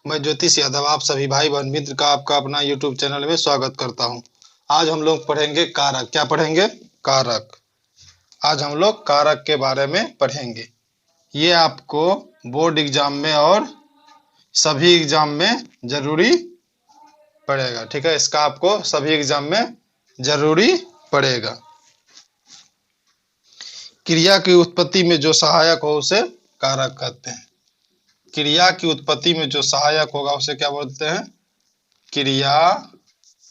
मैं ज्योतिष यादव आप सभी भाई बहन मित्र का आपका अपना YouTube चैनल में स्वागत करता हूं। आज हम लोग पढ़ेंगे कारक। क्या पढ़ेंगे? कारक। आज हम लोग कारक के बारे में पढ़ेंगे। ये आपको बोर्ड एग्जाम में और सभी एग्जाम में जरूरी पड़ेगा। ठीक है, इसका आपको सभी एग्जाम में जरूरी पड़ेगा। क्रिया की उत्पत्ति में जो सहायक हो उसे कारक कहते हैं। क्रिया की उत्पत्ति में जो सहायक होगा उसे क्या बोलते हैं? क्रिया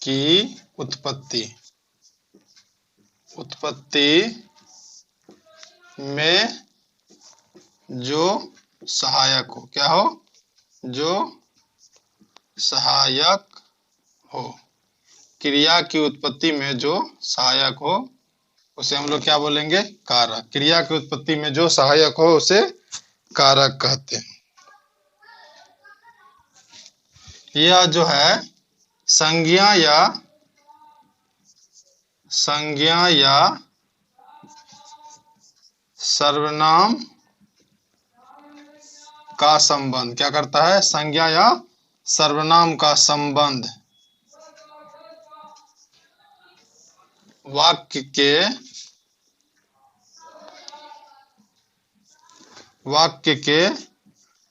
की उत्पत्ति में जो सहायक हो। क्या हो? जो सहायक हो। क्रिया की उत्पत्ति में जो सहायक हो उसे हम लोग क्या बोलेंगे? कारक। क्रिया की उत्पत्ति में जो सहायक हो उसे कारक कहते हैं। यह जो है संज्ञा या सर्वनाम का संबंध क्या करता है? संज्ञा या सर्वनाम का संबंध वाक्य के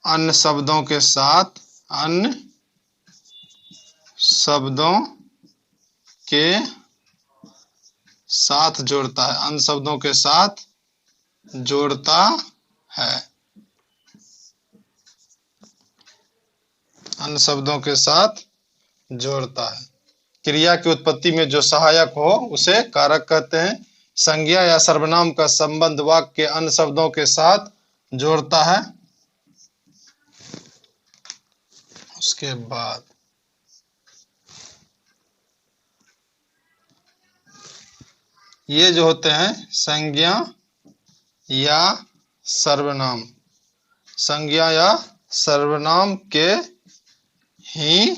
अन्य शब्दों के साथ जोड़ता है। अन्य शब्दों के साथ जोड़ता है। अन्य शब्दों के साथ जोड़ता है। क्रिया की उत्पत्ति में जो सहायक हो उसे कारक कहते हैं। संज्ञा या सर्वनाम का संबंध वाक्य के अन्य शब्दों के साथ जोड़ता है। उसके बाद ये जो होते हैं संज्ञा या सर्वनाम, संज्ञा या सर्वनाम के ही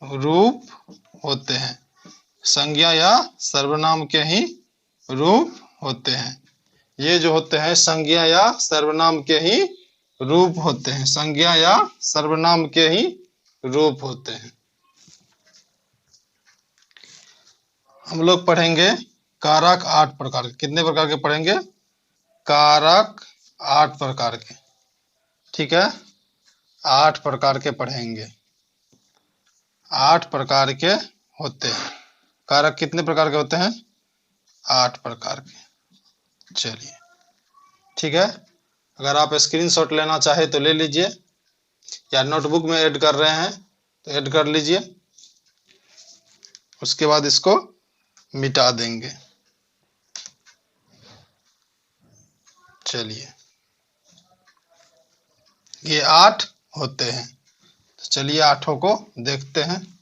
रूप होते हैं। संज्ञा या सर्वनाम के ही रूप होते हैं। ये जो होते हैं संज्ञा या सर्वनाम के ही रूप होते हैं। संज्ञा या सर्वनाम के ही रूप होते हैं। हम लोग पढ़ेंगे कारक 8 प्रकार के। कितने प्रकार के पढ़ेंगे? कारक 8 प्रकार के। ठीक है, 8 प्रकार के पढ़ेंगे। 8 प्रकार के होते हैं। कारक कितने प्रकार के होते हैं? 8 प्रकार के। चलिए, ठीक है। अगर आप स्क्रीनशॉट लेना चाहे तो ले लीजिए, या नोटबुक में ऐड कर रहे हैं तो ऐड कर लीजिए। उसके बाद इसको मिटा देंगे। चलिए, ये 8 होते हैं। तो चलिए 8 को देखते हैं।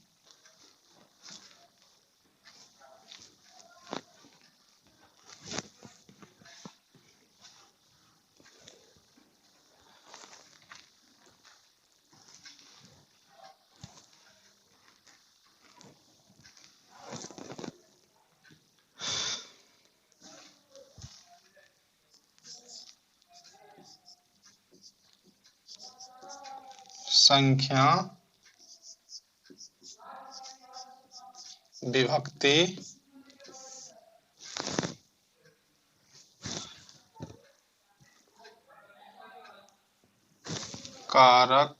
संख्या, विभक्ति, कारक,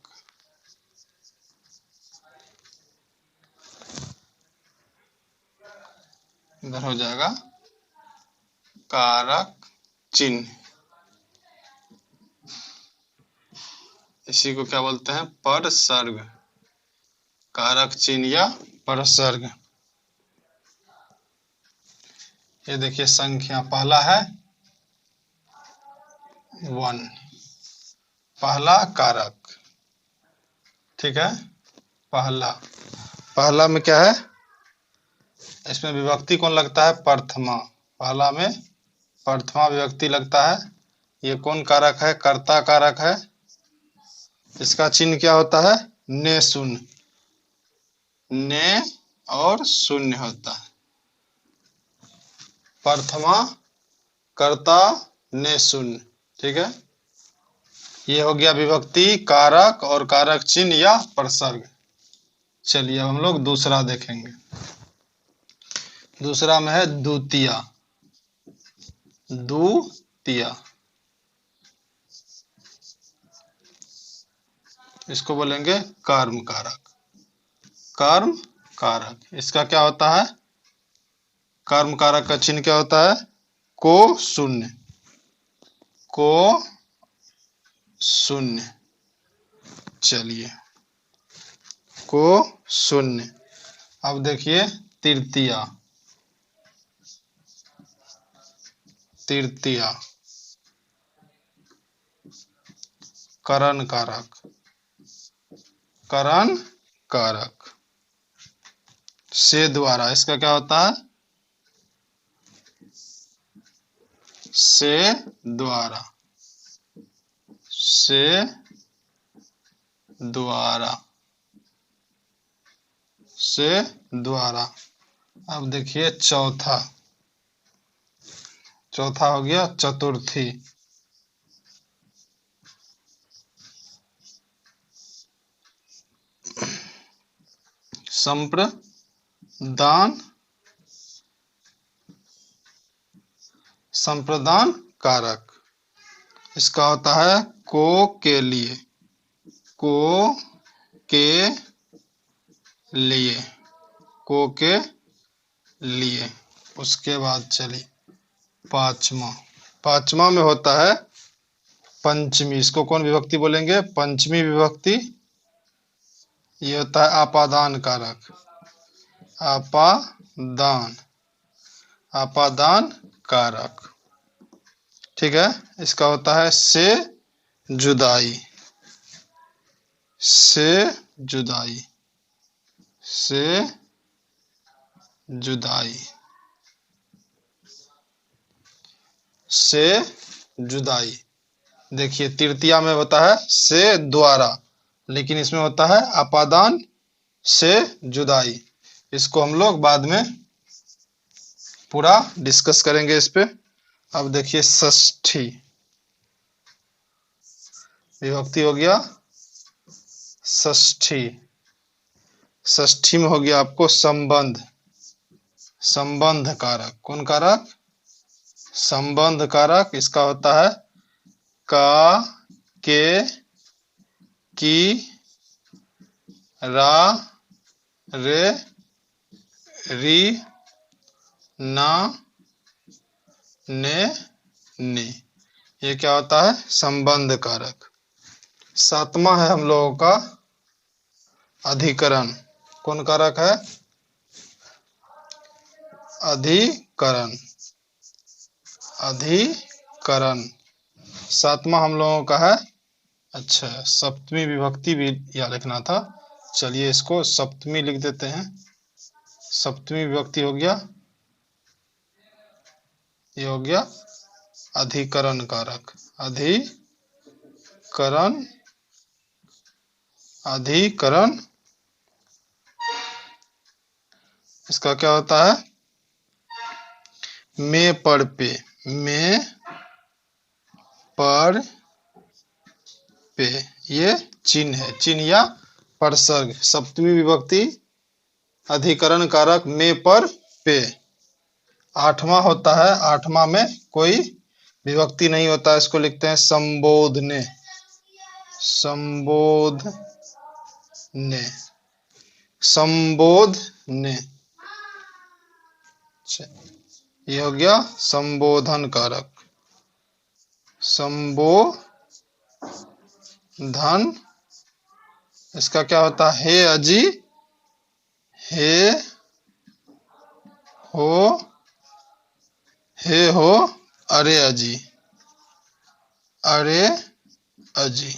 इधर हो जाएगा कारक चिन्ह। इसी को क्या बोलते हैं? परसर्ग। कारक चिन्ह या परसर्ग। ये देखिए संख्या पहला है 1, पहला कारक। ठीक है, पहला में क्या है? इसमें विभक्ति कौन लगता है? प्रथमा। पहला में प्रथमा विभक्ति लगता है। ये कौन कारक है? कर्ता कारक है। इसका चिन्ह क्या होता है? ने शून्य। ने और शून्य होता है। प्रथमा, कर्ता, ने शून्य। ठीक है, ये हो गया विभक्ति, कारक और कारक चिन्ह या प्रसर्ग। चलिए अब हम लोग दूसरा देखेंगे। दूसरा में है द्वितीया। द्वितीया इसको बोलेंगे कर्म कारक। कर्म कारक इसका क्या होता है? कर्म कारक का चिन्ह क्या होता है? को शून्य। को शून्य। चलिए को शून्य। अब देखिए तृतीया। तृतीया करण कारक। करण कारक से द्वारा इसका क्या होता है? से द्वारा। से द्वारा। से द्वारा। अब देखिए चौथा। चौथा हो गया चतुर्थी। संप्रदान। संप्रदान कारक इसका होता है को के लिए। को के लिए। को के लिए। उसके बाद चलिए पांचवा। पांचवा में होता है पंचमी। इसको कौन विभक्ति बोलेंगे? पंचमी विभक्ति। ये होता है आपादान कारक। आपादान। आपादान कारक। ठीक है। इसका होता है से जुदाई। से जुदाई। से जुदाई। से जुदाई। देखिए तृतीया में होता है से द्वारा, लेकिन इसमें होता है आपादान से जुदाई। इसको हम लोग बाद में पूरा डिस्कस करेंगे इस पे। अब देखिए षष्ठी विभक्ति हो गया षष्ठी। षष्ठी में हो गया आपको संबंध। संबंध कारक। कौन कारक? संबंध कारक। इसका होता है का, के, की, रा, रे, री, ना, ने, नी। ये क्या होता है? संबंध कारक। सातवां है हम लोगों का अधिकरण। कौन कारक है? अधिकरण। अधिकरण सातवां हम लोगों का है। अच्छा सप्तमी विभक्ति भी यहाँ लिखना था। चलिए इसको सप्तमी लिख देते हैं। सप्तमी विभक्ति हो गया, ये हो गया अधिकरण कारक। अधिकरण। अधिकरण इसका क्या होता है? में पर पे। में पर पे ये चिन्ह है। चिन्ह या प्रसर्ग। सप्तमी विभक्ति अधिकरण कारक में पर पे। आठवां होता है, आठवां में कोई विभक्ति नहीं होता, इसको लिखते हैं संबोधने। संबोधने। संबोधने। ये हो गया संबोधन कारक। संबोधन इसका क्या होता है? हे अजी, हे हो, हे हो, अरे अजी, अरे अजी।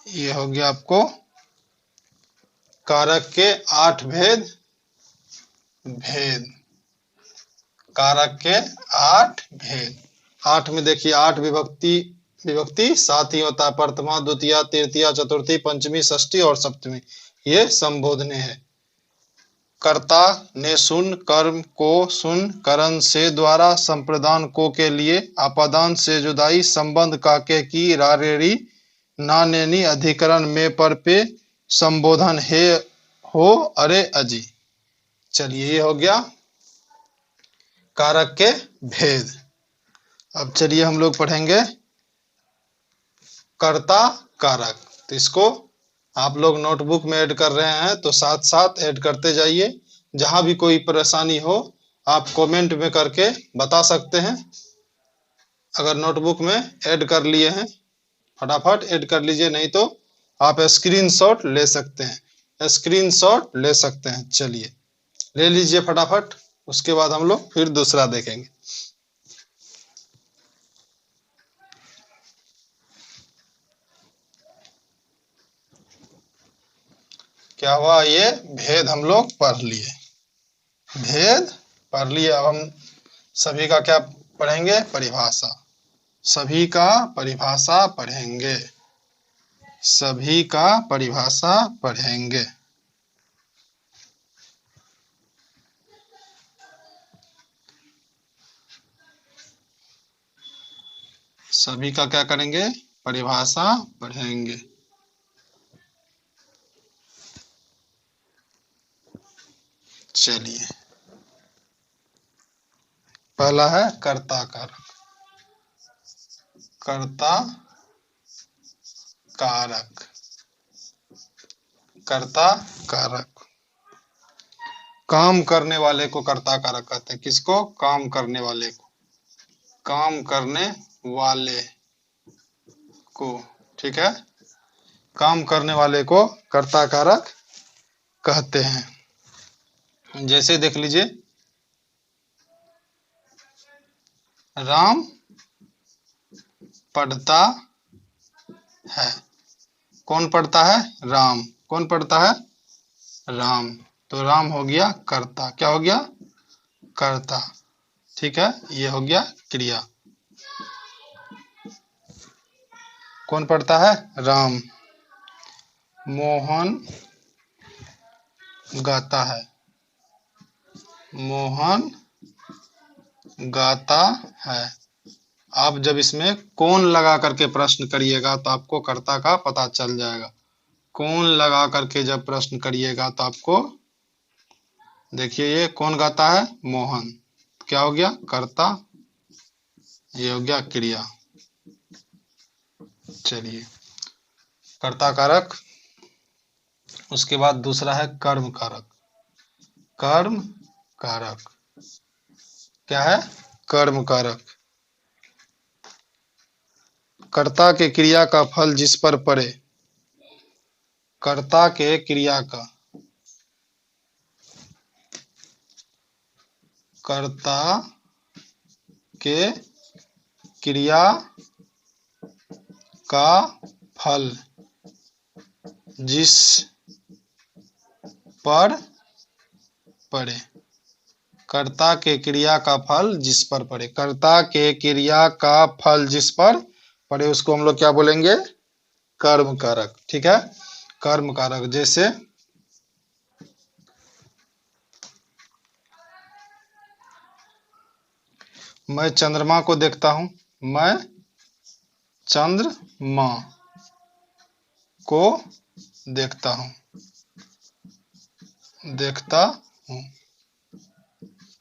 ये हो गया आपको कारक के 8 भेद। भेद कारक के 8 भेद। 8 में देखिए 8 विभक्ति। विभक्ति 7 ही होता है। प्रथमा, द्वितीया, तृतीया, चतुर्थी, पंचमी, षष्ठी और सप्तमी। ये संबोधने हैं। कर्ता ने सुन, कर्म को सुन, करण से द्वारा, संप्रदान को के लिए, आपादान से जुदाई, संबंध का के की, रारेरी, ना नैनी अधिकरण में पर पे संबोधन हे हो अरे अजी। चलिए ये हो गया कारक के भेद। अब चलिए हम लोग पढ़ेंगे कर्ता कारक। तो इसको आप लोग नोटबुक में ऐड कर रहे हैं तो साथ साथ ऐड करते जाइए। जहां भी कोई परेशानी हो आप कमेंट में करके बता सकते हैं। अगर नोटबुक में ऐड कर लिए हैं फटाफट ऐड कर लीजिए, नहीं तो आप स्क्रीनशॉट ले सकते हैं, स्क्रीनशॉट ले सकते हैं। चलिए ले लीजिए फटाफट, उसके बाद हम लोग फिर दूसरा देखेंगे। क्या हुआ, ये भेद हम लोग पढ़ लिए, भेद पढ़ लिए। अब हम सभी का क्या पढ़ेंगे, परिभाषा। सभी का परिभाषा पढ़ेंगे, सभी का परिभाषा पढ़ेंगे। सभी का क्या करेंगे, परिभाषा पढ़ेंगे। चलिए पहला है कर्ता कारक। कर्ता कारक, कर्ता कारक। काम करने वाले को कर्ता कारक कहते हैं। किसको, काम करने वाले को, काम करने वाले को, ठीक है, काम करने वाले को कर्ता कारक कहते हैं। जैसे देख लीजिए, राम पढ़ता है। कौन पढ़ता है, राम। कौन पढ़ता है, राम। तो राम हो गया कर्ता, क्या हो गया, कर्ता, ठीक है। ये हो गया क्रिया। कौन पढ़ता है, राम। मोहन गाता है, मोहन गाता है। आप जब इसमें कौन लगा करके प्रश्न करिएगा तो आपको कर्ता का पता चल जाएगा। कौन लगा करके जब प्रश्न करिएगा तो आपको, देखिए ये कौन गाता है, मोहन, क्या हो गया, कर्ता, ये हो गया क्रिया। चलिए कर्ता कारक। उसके बाद दूसरा है कर्म कारक। कर्म कारक क्या है, कर्म कारक। कर्ता के क्रिया का फल जिस पर पड़े, कर्ता के क्रिया का, कर्ता के क्रिया का फल जिस पर पड़े, कर्ता के क्रिया का फल जिस पर पड़े, कर्ता के क्रिया का फल जिस पर पड़े, उसको हम लोग क्या बोलेंगे, कर्म कारक, ठीक है, कर्म कारक। जैसे मैं चंद्रमा को देखता हूं, मैं चंद्रमा को देखता हूं, देखता हूं,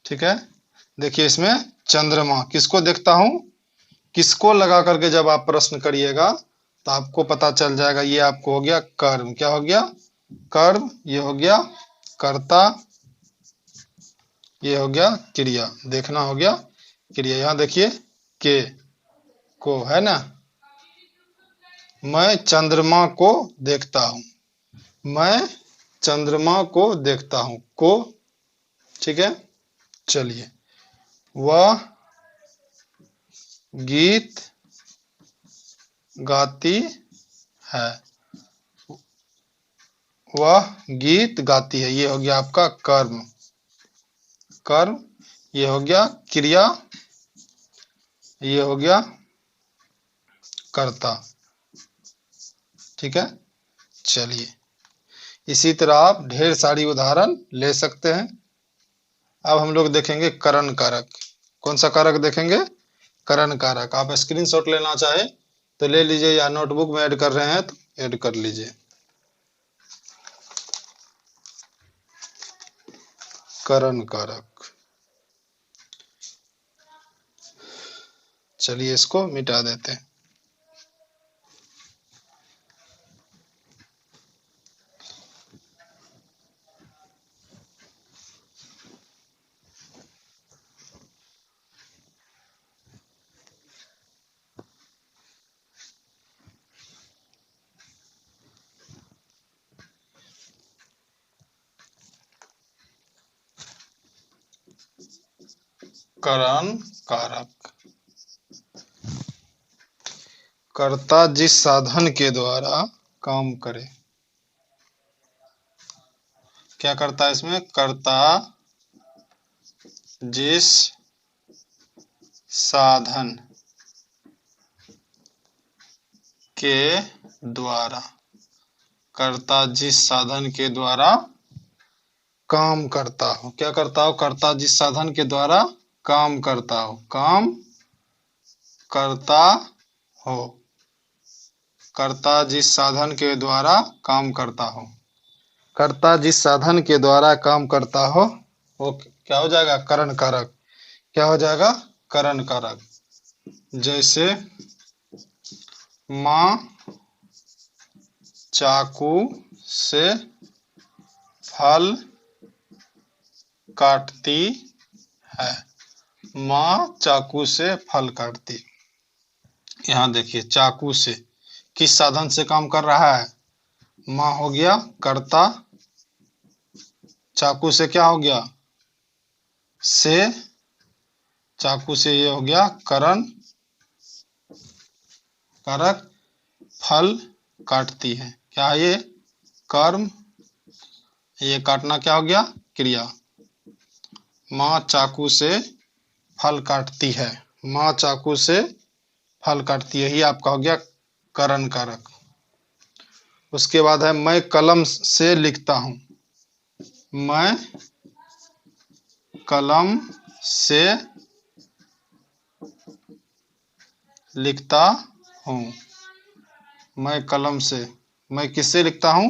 ठीक है। देखिए इसमें चंद्रमा, किसको देखता हूं, किसको लगा करके जब आप प्रश्न करिएगा तो आपको पता चल जाएगा। ये आपको हो गया कर्म, क्या हो गया, कर्म। ये हो गया कर्ता, ये हो गया क्रिया, देखना हो गया क्रिया। यहां देखिए के को है ना, मैं चंद्रमा को देखता हूं, मैं चंद्रमा को देखता हूं, को, ठीक है। चलिए वह गीत गाती है, वह गीत गाती है, ये हो गया आपका कर्म, कर्म। ये हो गया क्रिया, ये हो गया कर्ता, ठीक है। चलिए इसी तरह आप ढेर सारी उदाहरण ले सकते हैं। अब हम लोग देखेंगे करण कारक। कौन सा कारक देखेंगे, करण कारक। आप स्क्रीनशॉट लेना चाहे तो ले लीजिए, या नोटबुक में ऐड कर रहे हैं तो ऐड कर लीजिए। करण कारक। चलिए इसको मिटा देते हैं। करण कारक। कर्ता जिस साधन के द्वारा काम करे। क्या करता है इसमें? कर्ता जिस साधन के द्वारा, कर्ता जिस साधन के द्वारा काम करता हो। क्या करता हो? कर्ता जिस साधन के द्वारा काम करता हो, काम करता हो। कर्ता जिस साधन के द्वारा काम करता हो, कर्ता जिस साधन के द्वारा काम करता हो, वो क्या हो जाएगा? करण कारक। क्या हो जाएगा? करण कारक। जैसे माँ चाकू से फल काटती है। माँ चाकू से फल काटती। यहाँ देखिए, चाकू से किस साधन से काम कर रहा है? माँ हो गया कर्ता, चाकू से क्या हो गया? से, चाकू से ये हो गया करण कारक। फल काटती है, क्या है ये? कर्म। ये काटना क्या हो गया? क्रिया। माँ चाकू से फल काटती है, माँ चाकू से फल काटती है, यही आपका हो गया करण कारक। उसके बाद है मैं कलम से लिखता हूं। मैं कलम से लिखता हूं। मैं कलम से, मैं किससे लिखता हूं?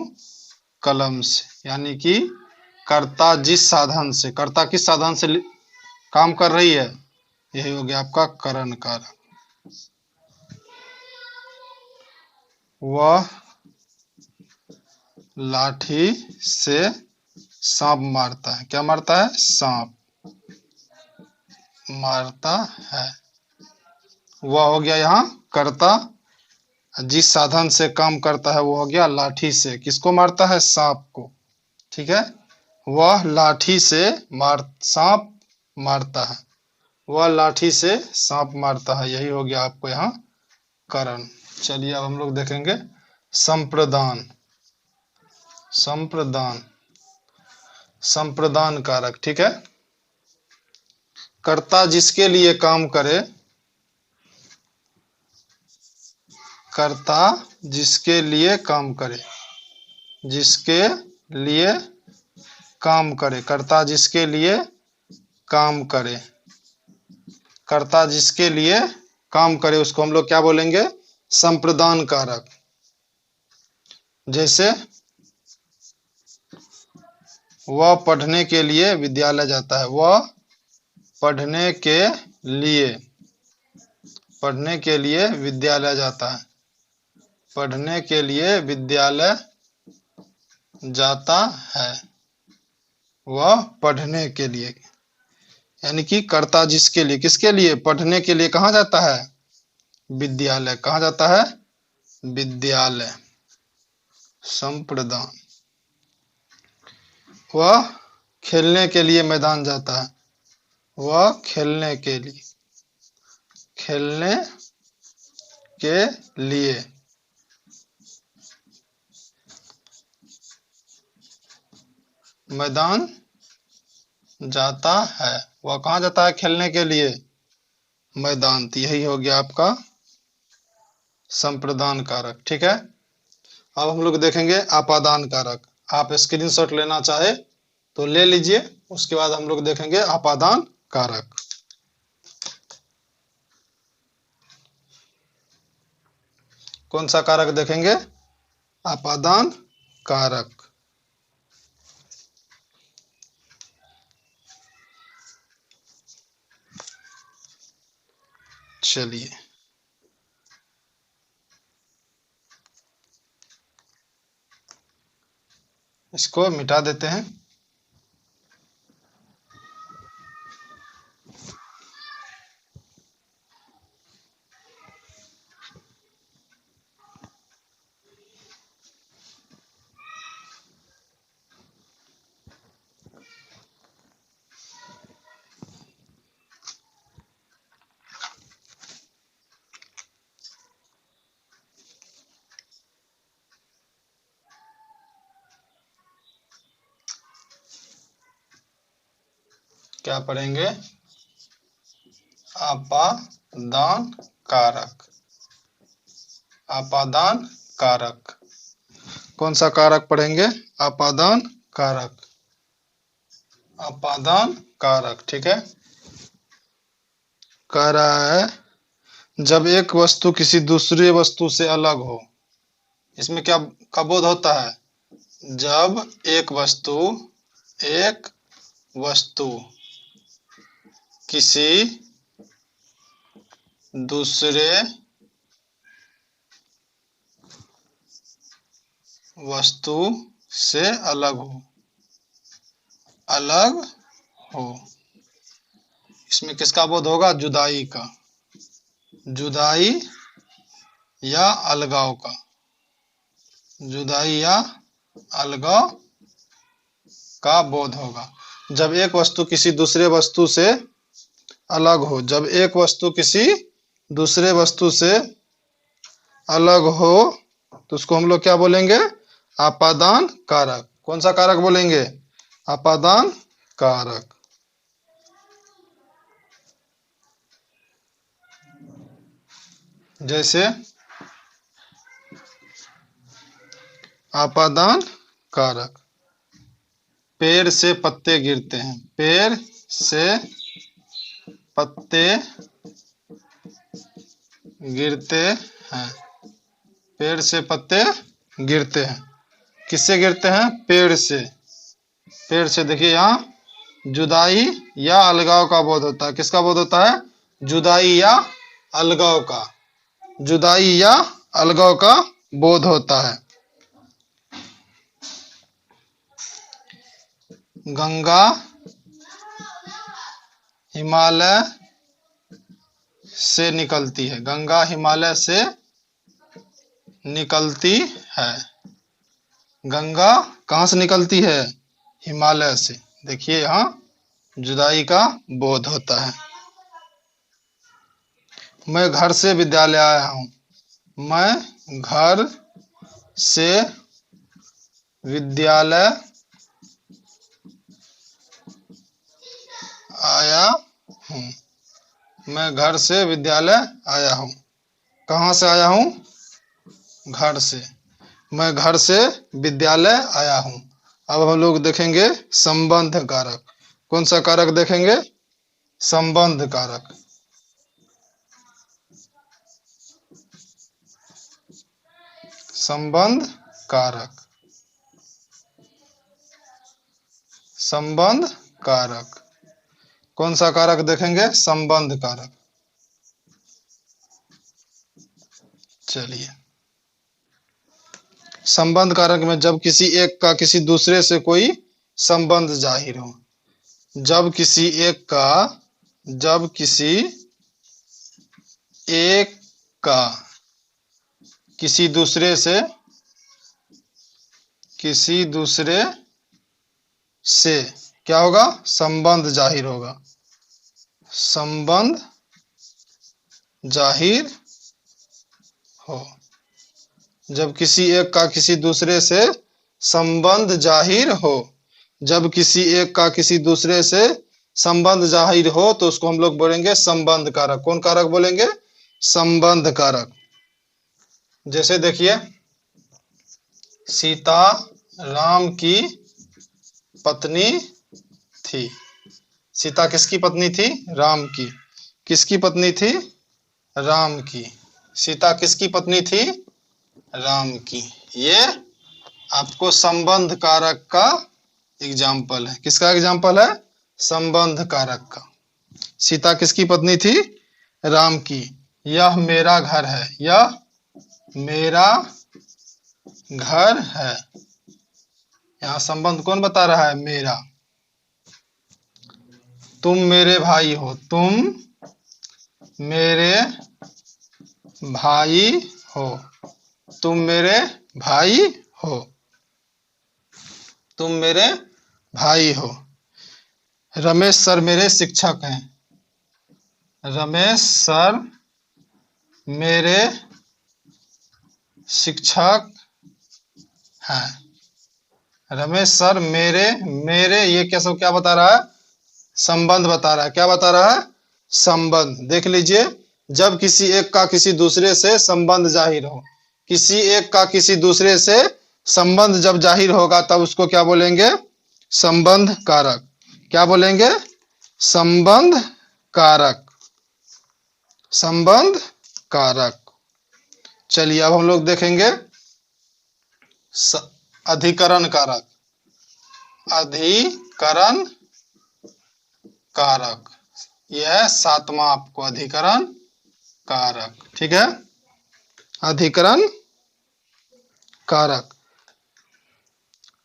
कलम से। यानी कि कर्ता जिस साधन से, कर्ता किस साधन से काम कर रही है, यही हो गया आपका करण कारक। वह लाठी से सांप मारता है। क्या मारता है? सांप मारता है। वह हो गया यहाँ कर्ता, जिस साधन से काम करता है वो हो गया लाठी से। किसको मारता है? सांप को। ठीक है, वह लाठी से सांप मारता है। वह लाठी से सांप मारता है, यही हो गया आपको यहाँ करण। चलिए अब हम लोग देखेंगे संप्रदान। संप्रदान, संप्रदान कारक। ठीक है, कर्ता जिसके लिए काम करे, कर्ता जिसके लिए काम करे, जिसके लिए काम करे, कर्ता जिसके लिए काम करे, कर्ता जिसके लिए काम करे, उसको हम लोग क्या बोलेंगे? संप्रदान कारक। जैसे वह पढ़ने के लिए विद्यालय जाता है। वह पढ़ने के लिए, पढ़ने के लिए विद्यालय जाता है। पढ़ने के लिए विद्यालय जाता है। वह पढ़ने के लिए, यानी कि कर्ता जिसके लिए, किसके लिए? पढ़ने के लिए कहाँ जाता है? विद्यालय। कहाँ जाता है? विद्यालय। संप्रदान। वह खेलने के लिए मैदान जाता है। वह खेलने के लिए, खेलने के लिए मैदान जाता है। वह कहाँ जाता है खेलने के लिए? मैदान। तो यही हो गया आपका संप्रदान कारक। ठीक है, अब हम लोग देखेंगे आपादान कारक। आप स्क्रीनशॉट लेना चाहे तो ले लीजिए, उसके बाद हम लोग देखेंगे आपादान कारक। कौन सा कारक देखेंगे? अपादान कारक। चलिए इसको मिटा देते हैं। क्या पढ़ेंगे? अपादान कारक। अपादान कारक। कौन सा कारक पढ़ेंगे? अपादान कारक। अपादान कारक। ठीक है। कह रहा है जब एक वस्तु किसी दूसरी वस्तु से अलग हो, इसमें क्या का बोध होता है? जब एक वस्तु किसी दूसरे वस्तु से अलग हो, इसमें किसका बोध होगा? जुदाई का। जुदाई या अलगाव का। जुदाई या अलगाव का बोध होगा जब एक वस्तु किसी दूसरे वस्तु से अलग हो। जब एक वस्तु किसी दूसरे वस्तु से अलग हो तो उसको हम लोग क्या बोलेंगे? अपादान कारक। कौन सा कारक बोलेंगे? अपादान कारक। जैसे अपादान कारक, पेड़ से पत्ते गिरते हैं। पेड़ से पत्ते गिरते हैं। पेड़ से पत्ते गिरते हैं। किससे गिरते हैं? पेड़ से। पेड़ से देखिए यहाँ जुदाई या अलगाव का बोध होता है। किसका बोध होता है? जुदाई या अलगाव का। जुदाई या अलगाव का बोध होता है। गंगा हिमालय से निकलती है। गंगा हिमालय से निकलती है। गंगा कहाँ से निकलती है? हिमालय से। देखिए यहाँ जुदाई का बोध होता है। मैं घर से विद्यालय आया हूँ। मैं घर से विद्यालय आया हूँ। मैं घर से विद्यालय आया हूँ। कहाँ से आया हूँ? घर से। मैं घर से विद्यालय आया हूँ। अब हम लोग देखेंगे संबंध कारक। कौन सा कारक देखेंगे? संबंध कारक। संबंध कारक। संबंध कारक। कौन सा कारक देखेंगे? संबंध कारक। चलिए संबंध कारक में जब किसी एक का किसी दूसरे से कोई संबंध जाहिर हो। जब किसी एक का किसी दूसरे से क्या होगा? संबंध जाहिर होगा। संबंध जाहिर हो। जब किसी एक का किसी दूसरे से संबंध जाहिर हो। जब किसी एक का किसी दूसरे से संबंध जाहिर हो तो उसको हम लोग बोलेंगे संबंध कारक। कौन कारक बोलेंगे? संबंध कारक। जैसे देखिए सीता राम की पत्नी थी। सीता किसकी पत्नी थी? राम की। किसकी पत्नी थी? राम की। सीता किसकी पत्नी थी? राम की। ये आपको संबंध कारक का एग्जाम्पल है। किसका एग्जाम्पल है? संबंध कारक का। सीता किसकी पत्नी थी? राम की। यह मेरा घर है, यह मेरा घर है। यहाँ संबंध कौन बता रहा है? मेरा। तुम मेरे भाई हो, तुम मेरे भाई हो, तुम मेरे भाई हो, तुम मेरे भाई हो। रमेश सर मेरे शिक्षक हैं, रमेश सर मेरे शिक्षक हैं। रमेश सर मेरे, मेरे ये क्या बता रहा है? संबंध बता रहा है। क्या बता रहा है? संबंध। देख लीजिए, जब किसी एक का किसी दूसरे से संबंध जाहिर हो, किसी एक का किसी दूसरे से संबंध जब जाहिर होगा तब उसको क्या बोलेंगे? संबंध कारक। क्या बोलेंगे? संबंध कारक। संबंध कारक। चलिए अब हम लोग देखेंगे अधिकरण कारक। अधिकरण कारक, यह है 7वां आपको अधिकरण कारक। ठीक है, अधिकरण कारक।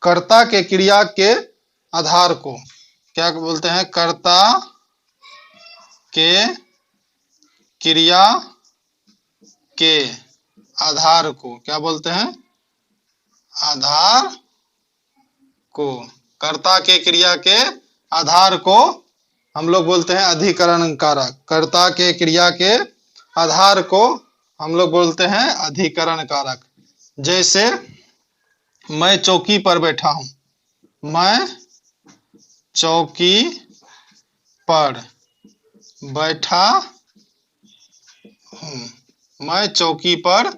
कर्ता के क्रिया के आधार को क्या बोलते हैं? कर्ता के क्रिया के आधार को क्या बोलते हैं? आधार को। कर्ता के क्रिया के आधार को हम लोग बोलते हैं अधिकरण कारक। कर्ता के क्रिया के आधार को हम लोग बोलते हैं अधिकरण कारक। जैसे मैं चौकी पर बैठा हूं, मैं चौकी पर बैठा हूं, मैं चौकी पर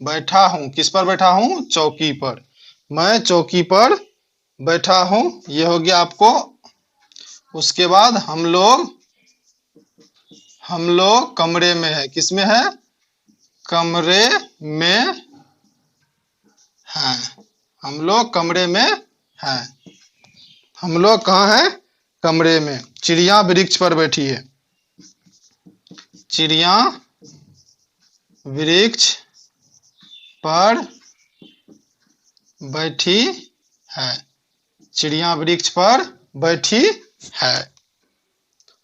बैठा हूं। किस पर बैठा हूं? चौकी पर। मैं चौकी पर बैठा हूं, ये हो गया आपको। उसके बाद हम लोग कमरे में है। किस में है? कमरे में हैं। हम लोग कमरे में हैं। हम लोग कहाँ हैं? कमरे में। चिड़िया वृक्ष पर बैठी है, चिड़िया वृक्ष पर बैठी है, चिड़िया वृक्ष पर बैठी है।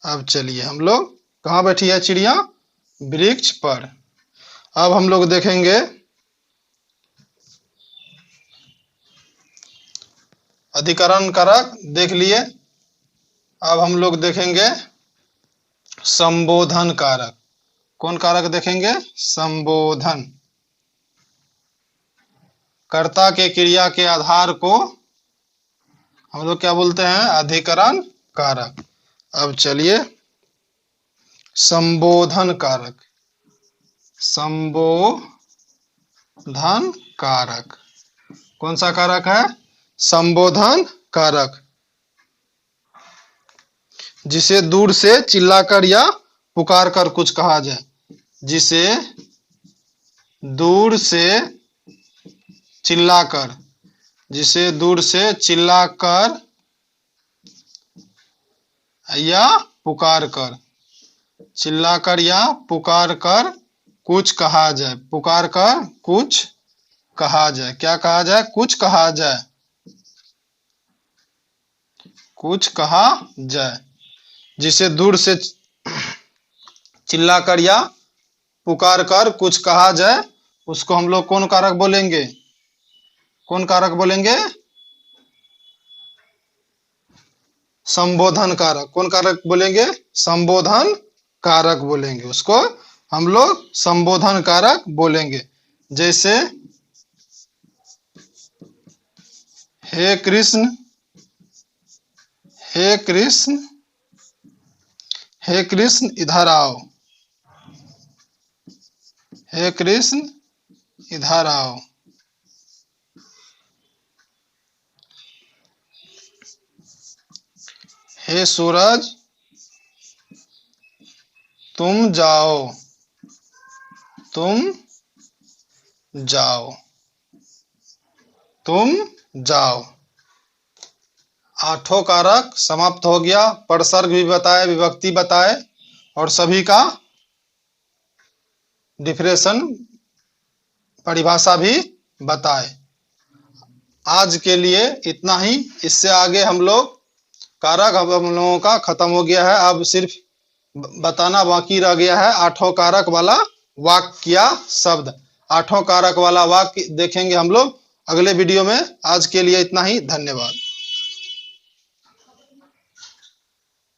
अब चलिए हम लोग कहाँ बैठी है? चिड़िया वृक्ष पर। अब हम लोग देखेंगे अधिकरण कारक देख लिए। अब हम लोग देखेंगे संबोधन कारक। कौन कारक देखेंगे? संबोधन। कर्ता के क्रिया के आधार को हम लोग क्या बोलते हैं? अधिकरण कारक। अब चलिए संबोधन कारक। संबोधन कारक कौन सा कारक है? संबोधन कारक। जिसे दूर से चिल्लाकर या पुकार कर कुछ कहा जाए, जिसे दूर से चिल्लाकर, जिसे दूर से चिल्लाकर या पुकार कर, चिल्लाकर या पुकार कर कुछ कहा जाए। पुकार कर कुछ कहा जाए। क्या कहा जाए? कुछ कहा जाए। कुछ कहा जाए। जिसे दूर से चिल्लाकर या पुकार कर कुछ कहा जाए, उसको हम लोग कौन कारक बोलेंगे? कौन कारक बोलेंगे? संबोधन कारक। कौन कारक बोलेंगे? संबोधन कारक बोलेंगे। उसको हम लोग संबोधन कारक बोलेंगे। जैसे हे कृष्ण, हे कृष्ण, हे कृष्ण इधर आओ, हे कृष्ण इधर आओ। हे सूरज तुम जाओ, तुम जाओ, तुम जाओ। आठों कारक समाप्त हो गया। परसर्ग भी बताए, विभक्ति बताए और सभी का डिफरेंशन परिभाषा भी बताए। आज के लिए इतना ही। इससे आगे हम लोग कारक अब हम लोगों का खत्म हो गया है। अब सिर्फ बताना बाकी रह गया है आठों कारक वाला वाक्य या शब्द। आठों कारक वाला वाक्य देखेंगे हम लोग अगले वीडियो में। आज के लिए इतना ही। धन्यवाद।